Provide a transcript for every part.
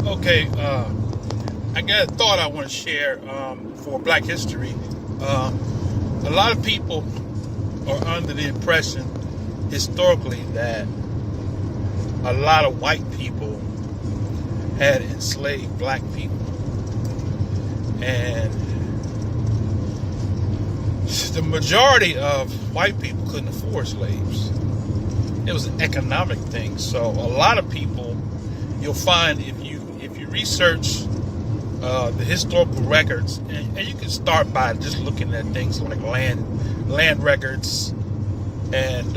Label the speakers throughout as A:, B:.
A: Okay, I got a thought I want to share for Black History. A lot of people are under the impression historically that a lot of white people had enslaved black people. And the majority of white people couldn't afford slaves. It was an economic thing. So a lot of people, you'll find if you research the historical records, and you can start by just looking at things like land records and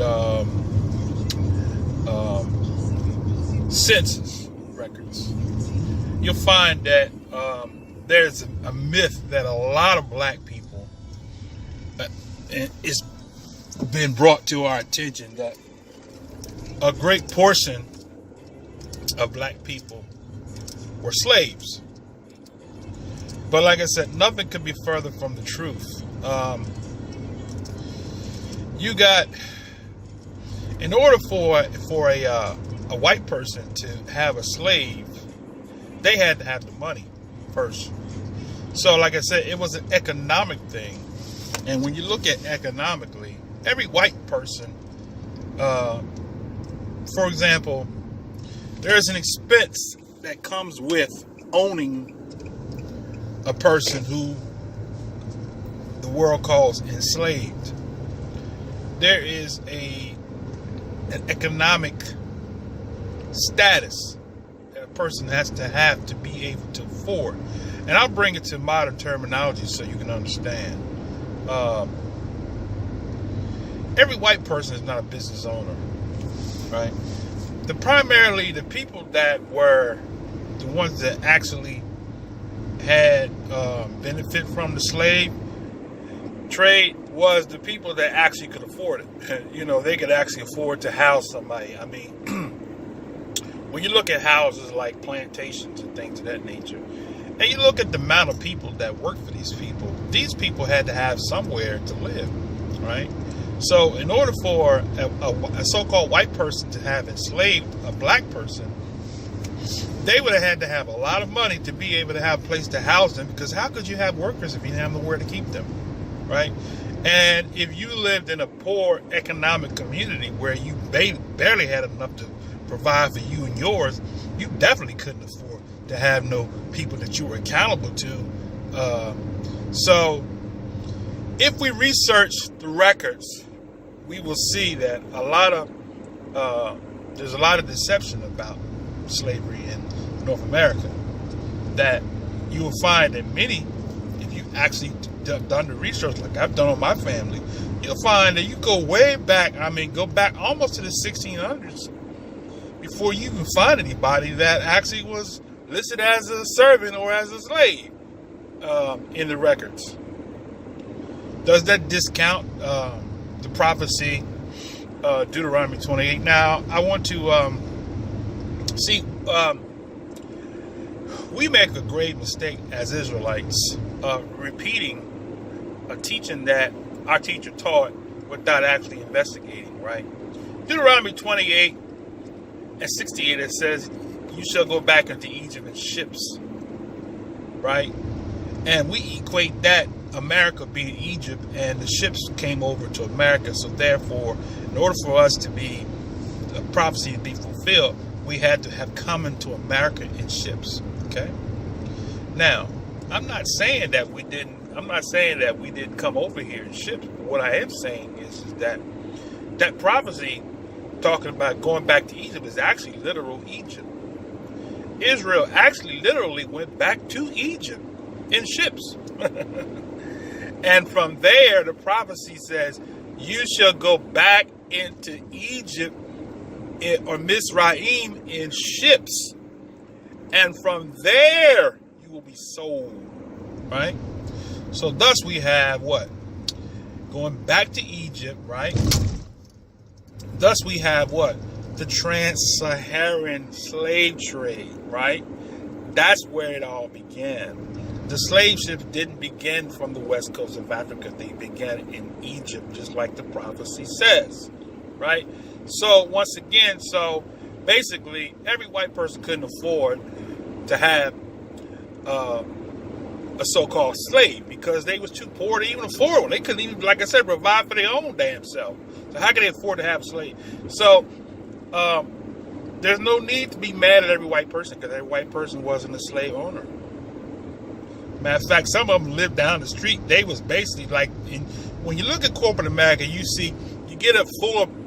A: census records. You'll find that there's a myth that a lot of black people it's been brought to our attention that a great portion of black people were slaves. But like I said, nothing could be further from the truth. You got, in order for a white person to have a slave, they had to have the money first. So like I said, it was an economic thing. And when you look at economically, every white person, for example, there's an expense that comes with owning a person who the world calls enslaved. There is an economic status that a person has to be able to afford. And I'll bring it to modern terminology so you can understand. Every white person is not a business owner, right? Primarily the people that were the ones that actually had benefit from the slave trade was the people that actually could afford it. You know, they could actually afford to house somebody. I mean, when you look at houses like plantations and things of that nature, and you look at the amount of people that work for these people had to have somewhere to live, right? So in order for a so-called white person to have enslaved a black person, they would have had to have a lot of money to be able to have a place to house them, because how could you have workers if you didn't have nowhere to keep them, right? And if you lived in a poor economic community where you barely had enough to provide for you and yours, you definitely couldn't afford to have no people that you were accountable to. So if we research the records, we will see that there's a lot of deception about slavery in North America, that you will find that many, if you actually done the research like I've done on my family, you'll find that you go way back, go back almost to the 1600s before you even find anybody that actually was listed as a servant or as a slave in the records. Does that discount the prophecy, Deuteronomy 28? Now, I want to we make a grave mistake as Israelites repeating a teaching that our teacher taught without actually investigating, right? Deuteronomy 28 and 68, it says, you shall go back into Egypt in ships, right? And we equate that America being Egypt, and the ships came over to America. So therefore, in order for us to be a prophecy to be fulfilled, we had to have come into America in ships. Okay. Now, I'm not saying that we didn't come over here in ships. But what I am saying is that prophecy talking about going back to Egypt is actually literal Egypt. Israel actually literally went back to Egypt in ships. And from there, the prophecy says, you shall go back into Egypt or Mizraim in ships. And from there, you will be sold. Right? So thus we have what? Going back to Egypt, right? Thus we have what? The trans-Saharan slave trade, right? That's where it all began. The slave ships didn't begin from the west coast of Africa. They began in Egypt, just like the prophecy says, right? So once again, basically every white person couldn't afford to have a so-called slave because they was too poor to even afford one. They couldn't even, like I said, provide for their own damn self. So how could they afford to have a slave? So there's no need to be mad at every white person because every white person wasn't a slave owner. Matter of fact, some of them lived down the street. They was basically like, when you look at corporate America, you get a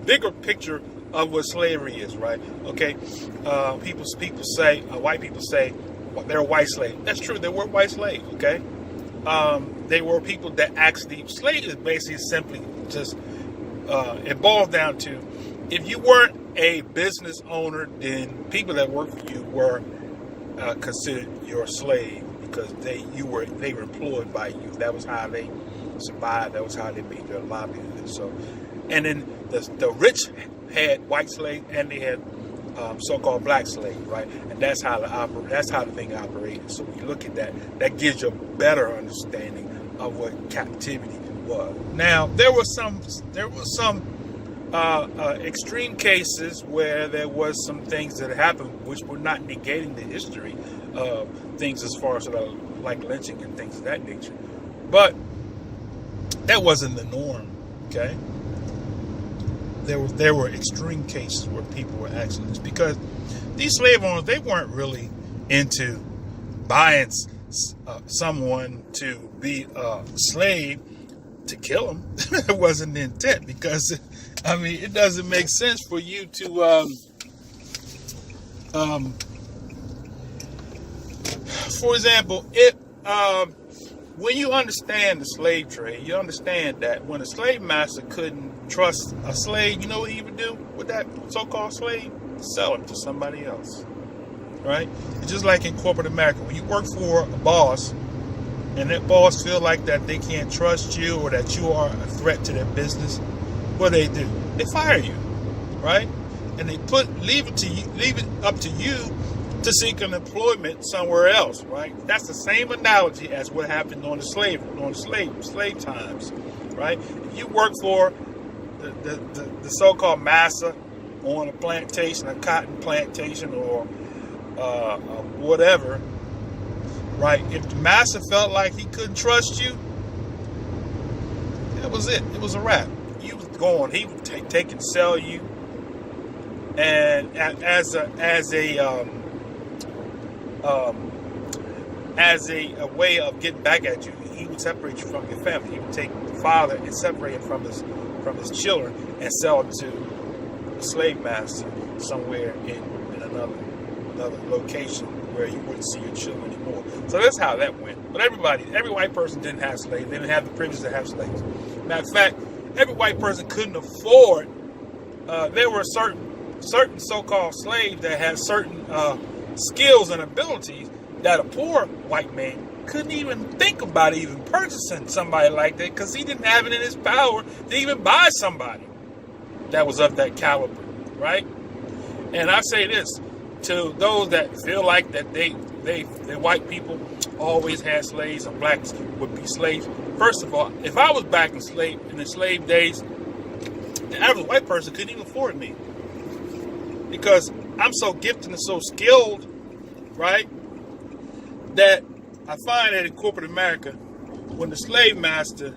A: bigger picture of what slavery is, right? Okay, people say, white people say, they're a white slave. That's true. They were white slaves. Okay, they were people that actually slave is basically simply just it boils down to if you weren't a business owner, then people that worked for you were considered your slave because they were employed by you. That was how they survived. That was how they made their livelihood. So, and then the rich had white slaves and they had so-called black slave, right? And that's how the thing operated. So when you look at that, that gives you a better understanding of what captivity was. Now there were some extreme cases where there was some things that happened which were not negating the history of things as far as like lynching and things of that nature, but that wasn't the norm. Okay. There were extreme cases where people were actually this because these slave owners, they weren't really into buying someone to be a slave to kill them. It wasn't the intent because, I mean, it doesn't make sense for you to, for example, when you understand the slave trade, you understand that when a slave master couldn't trust a slave, you know what he would do with that so-called slave? Sell him to somebody else, right? It's just like in corporate America. When you work for a boss and that boss feel like that they can't trust you or that you are a threat to their business, what do? They fire you, right? And they leave it up to you to seek an employment somewhere else, right? That's the same analogy as what happened on the slave times, right? If you work for the so-called massa on a plantation, a cotton plantation, or whatever, right? If the massa felt like he couldn't trust you, that was it. It was a wrap. You was gone. He would take and sell you, and as a way of getting back at you, he would separate you from your family. He would take the father and separate him from his children and sell him to a slave master somewhere in another location where you wouldn't see your children anymore. So that's how that went. But every white person didn't have slaves. They didn't have the privilege to have slaves. Matter of fact, every white person couldn't afford. There were certain so-called slaves that had certain skills and abilities that a poor white man couldn't even think about even purchasing somebody like that because he didn't have it in his power to even buy somebody that was of that caliber, right? And I say this to those that feel like that they white people always had slaves and blacks would be slaves. First of all, if I was back in the slave days, the average white person couldn't even afford me because I'm so gifted and so skilled, right, that I find that in corporate America, when the slave master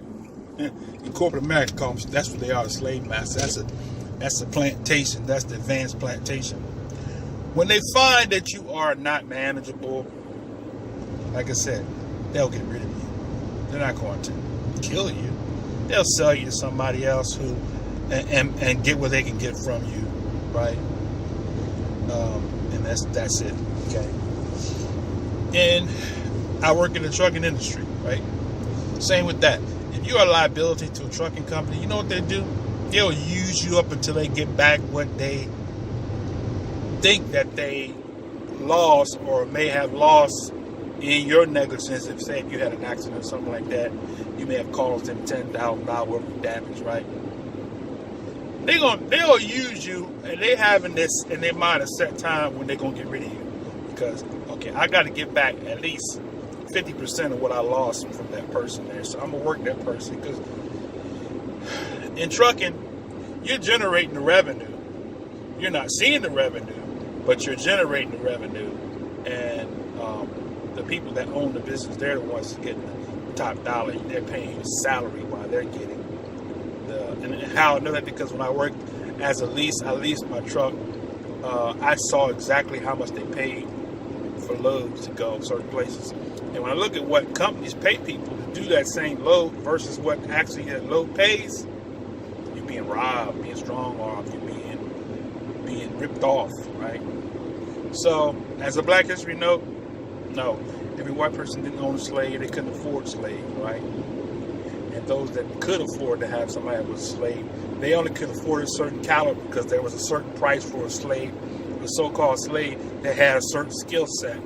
A: in corporate America comes, that's what they are, the slave master. That's a plantation. That's the advanced plantation. When they find that you are not manageable, like I said, they'll get rid of you. They're not going to kill you. They'll sell you to somebody else who and get what they can get from you, right? And that's it. Okay. And I work in the trucking industry, right? Same with that. If you're a liability to a trucking company, you know what they do? They'll use you up until they get back what they think that they lost or may have lost in your negligence. If you had an accident or something like that, you may have caused them $10,000 worth of damage, right? They'll use you, and they having this in their mind a set time when they're gonna get rid of you. Because, okay, I got to get back at least 50% of what I lost from that person there. So I'm going to work that person because in trucking, you're generating the revenue. You're not seeing the revenue, but you're generating the revenue. and the people that own the business, they're the ones getting the top dollar. They're paying salary while they're getting and how I know that, because when I worked as I leased my truck, I saw exactly how much they paid for loads to go certain places. And when I look at what companies pay people to do that same load versus what actually that load pays, you're being robbed, being strong armed, you're being ripped off, right? So, as a Black History note, no, every white person didn't own a slave. They couldn't afford slaves, right? And those that could afford to have somebody that was a slave, they only could afford a certain caliber because there was a certain price for a slave, a so-called slave that had a certain skill set.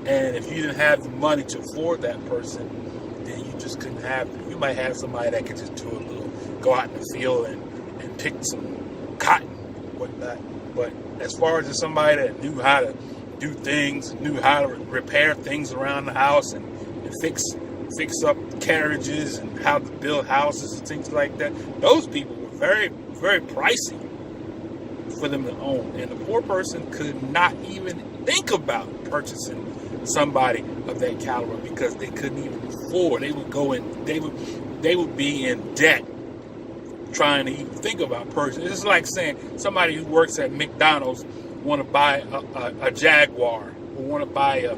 A: And if you didn't have the money to afford that person, then you just couldn't have it. You might have somebody that could just go out in the field and pick some cotton, whatnot. But as far as somebody that knew how to do things, knew how to repair things around the house and fix up carriages and how to build houses and things like that, those people were very, very pricey for them to own. And the poor person could not even think about purchasing somebody of that caliber because they couldn't even afford. They would be in debt trying to even think about purchasing. It's like saying somebody who works at McDonald's want to buy a Jaguar or want to buy a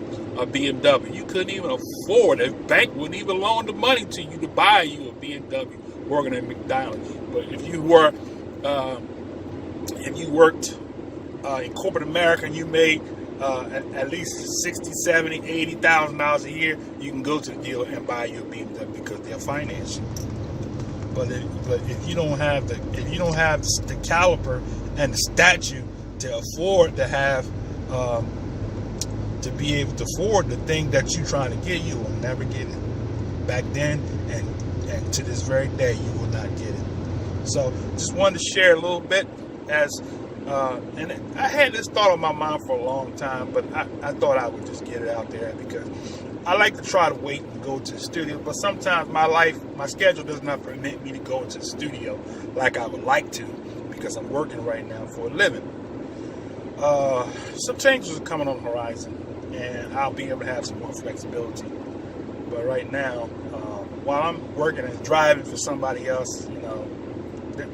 A: BMW. You couldn't even afford it. The bank wouldn't even loan the money to you to buy you a BMW working at McDonald's. But if you worked in corporate America and you made at least $60,000, $70,000, $80,000 a year, you can go to the dealer and buy you a BMW because they're financing. But if you don't have the caliber and the stature to afford to have to be able to afford the thing that you're trying to get, you will never get it. Back then and to this very day, you will not get it. So just wanted to share a little bit and I had this thought on my mind for a long time, but I thought I would just get it out there because I like to try to wait and go to the studio, but sometimes my schedule does not permit me to go into the studio like I would like to because I'm working right now for a living. Some changes are coming on the horizon, and I'll be able to have some more flexibility. But right now, while I'm working and driving for somebody else,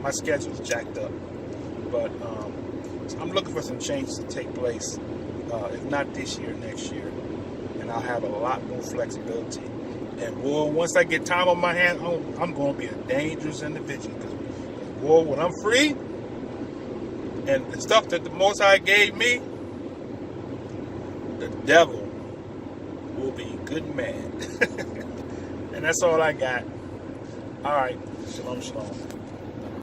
A: my schedule is jacked up. But I'm looking for some changes to take place, if not this year, next year. And I'll have a lot more flexibility. And once I get time on my hands, I'm going to be a dangerous individual. Because, when I'm free, and the stuff that the Most High gave me, the devil will be a good man. And that's all I got. All right. Shalom, shalom.